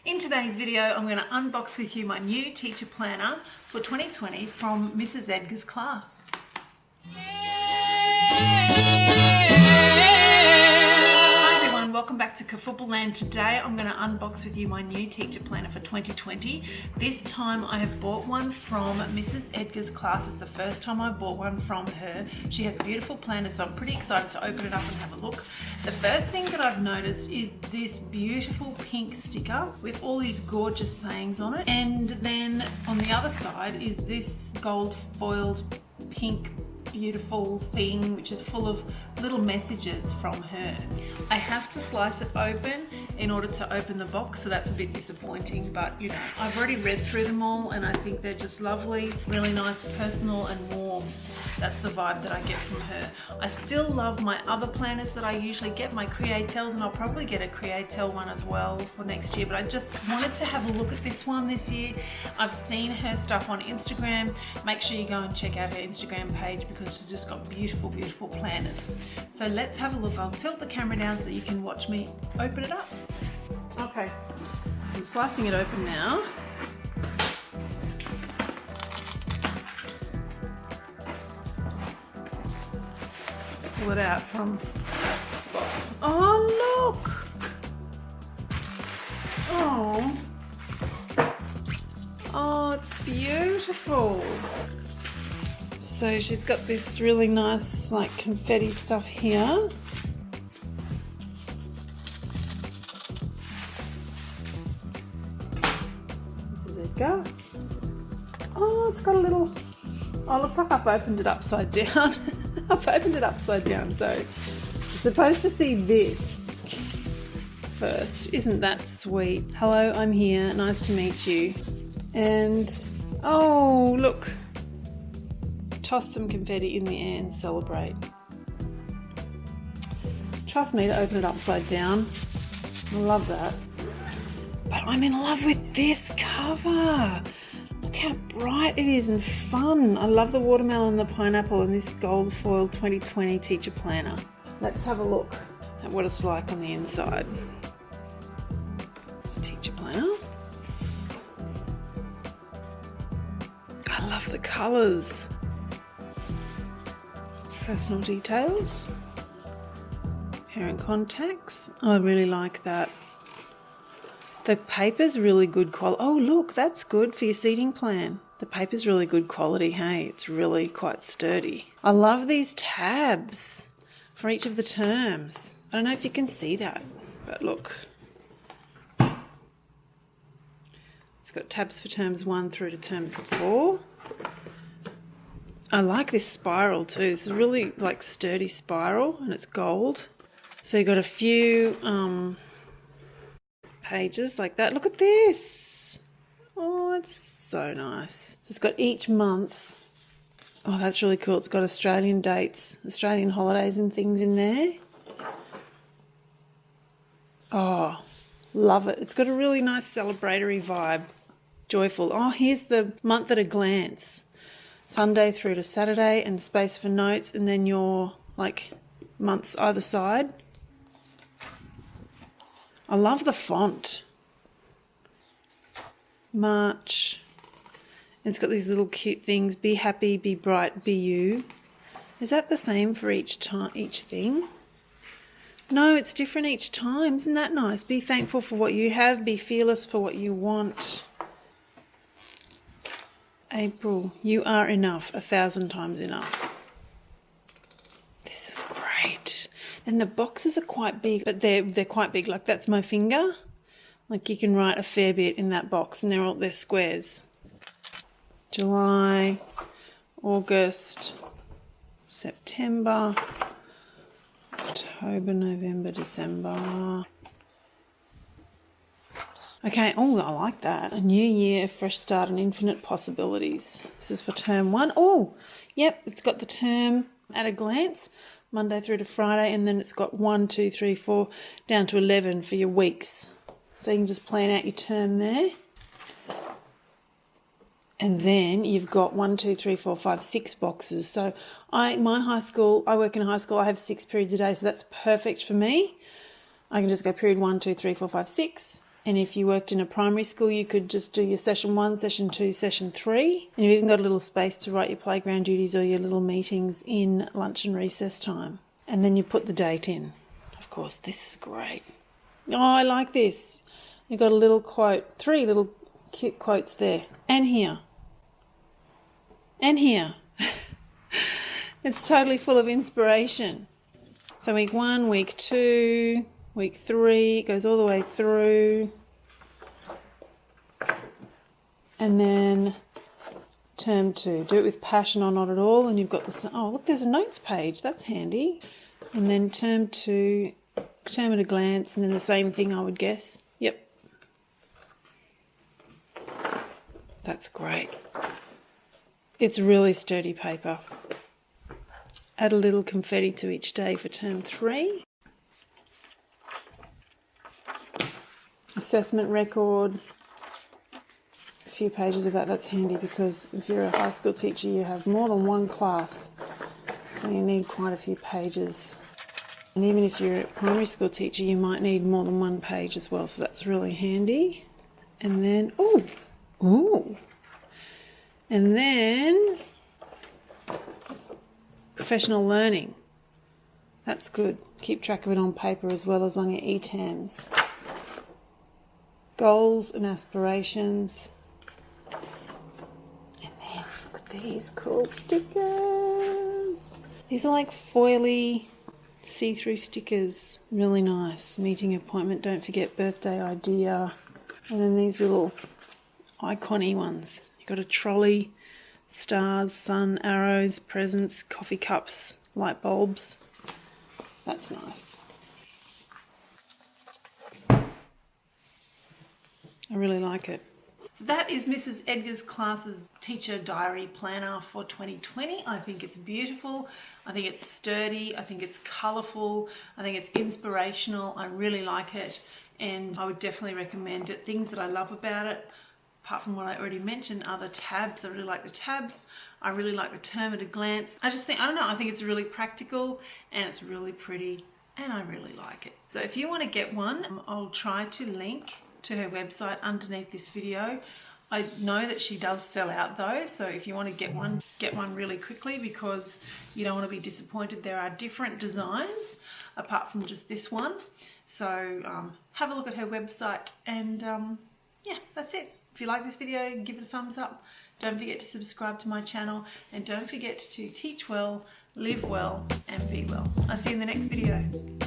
In today's video, I'm going to unbox with you my new teacher planner for 2020 from Mrs Edgar's class. Hi everyone, welcome back to Kafoople Land. Today I'm going to unbox with you my new teacher planner for 2020. This time I have bought one from Mrs Edgar's class. It's the first time I bought one from her. She has a beautiful planner, so I'm pretty excited to open it up and have a look. The first thing that I've noticed is this beautiful pink sticker with all these gorgeous sayings on it, and then on the other side is this gold foiled pink beautiful thing which is full of little messages from her. I have to slice it open in order to open the box, so that's a bit disappointing, but you know, I've already read through them all and I think they're just lovely, really nice, personal and warm. That's the vibe that I get from her. I still love my other planners that I usually get, my Createls, and I'll probably get a Createl one as well for next year, but I just wanted to have a look at this one this year. I've seen her stuff on Instagram. Make sure you go and check out her Instagram page because she's just got beautiful, beautiful planners. So let's have a look. I'll tilt the camera down so that you can watch me open it up. Okay, I'm slicing it open now. Pull it out from the box. Oh, look! Oh, it's beautiful. So she's got this really nice, like, confetti stuff here. Mrs Edgar. Oh, it's got a little... Oh, it looks like I've opened it upside down. I've opened it upside down, so you're supposed to see this first. Isn't that sweet? Hello, I'm here. Nice to meet you. And, oh, look. Toss some confetti in the air and celebrate. Trust me to open it upside down. I love that. But I'm in love with this cover. Look how bright it is and fun. I love the watermelon and the pineapple and this gold foil 2020 teacher planner. Let's have a look at what it's like on the inside. Teacher planner. I love the colours. Personal details. Parent contacts. I really like that. The paper's really good quality. Oh, look, that's good for your seating plan. The paper's really good quality, hey? It's really quite sturdy. I love these tabs for each of the terms. I don't know if you can see that, but look. It's got tabs for terms 1 through to terms 4. I like this spiral too. This is really like sturdy spiral and it's gold. So you've got a few pages like that. Look at this. Oh, it's so nice. So it's got each month. Oh, that's really cool. It's got Australian dates, Australian holidays and things in there. Oh, love it. It's got a really nice celebratory vibe. Joyful. Oh, here's the month at a glance. Sunday through to Saturday and space for notes and then your like months either side. I love the font. March. And it's got these little cute things. Be happy, be bright, be you. Is that the same for each thing? No, it's different each time. Isn't that nice? Be thankful for what you have. Be fearless for what you want. April. You are enough. 1,000 times enough. This is great. And the boxes are quite big, but they're quite big. Like that's my finger. Like you can write a fair bit in that box, and they're squares. July, August, September, October, November, December. Okay, oh, I like that. A new year, a fresh start, and infinite possibilities. This is for term 1. Oh, yep, it's got the term at a glance. Monday through to Friday, and then it's got 1, 2, 3, 4, down to 11 for your weeks. So you can just plan out your term there. And then you've got 1, 2, 3, 4, 5, 6 boxes. So my high school, I work in a high school, I have 6 periods a day, so that's perfect for me. I can just go period 1, 2, 3, 4, 5, 6, And if you worked in a primary school, you could just do your session 1, session 2, session 3. And you've even got a little space to write your playground duties or your little meetings in lunch and recess time. And then you put the date in. Of course, this is great. Oh, I like this. You've got a little quote, 3 little cute quotes there. And here. And here. It's totally full of inspiration. So week 1, week 2, week 3, it goes all the way through. And then term 2, do it with passion or not at all. And you've got this, oh look, there's a notes page, that's handy. And then term 2, term at a glance, and then the same thing I would guess. Yep. That's great. It's really sturdy paper. Add a little confetti to each day for term 3. Assessment record. A few pages of that, that's handy because if you're a high school teacher you have more than one class. So you need quite a few pages. And even if you're a primary school teacher you might need more than one page as well. So that's really handy. And then, and then professional learning. That's good. Keep track of it on paper as well as on your ETAMs. Goals and aspirations. And then look at these cool stickers. These are like foily see-through stickers. Really nice. Meeting appointment, don't forget, birthday idea. And then these little icon-y ones. You've got a trolley, stars, sun, arrows, presents, coffee cups, light bulbs. That's nice. I really like it. So that is Mrs Edgar's class's teacher diary planner for 2020. I think it's beautiful. I think it's sturdy. I think it's colourful. I think it's inspirational. I really like it and I would definitely recommend it. Things that I love about it, apart from what I already mentioned, are the tabs. I really like the tabs. I really like the term at a glance. I think it's really practical and it's really pretty and I really like it. So if you want to get one, I'll try to link to her website underneath this video. I know that she does sell out those, so if you want to get one really quickly because you don't want to be disappointed. There are different designs apart from just this one. So have a look at her website and yeah, that's it. If you like this video, give it a thumbs up. Don't forget to subscribe to my channel and don't forget to teach well, live well and be well. I'll see you in the next video.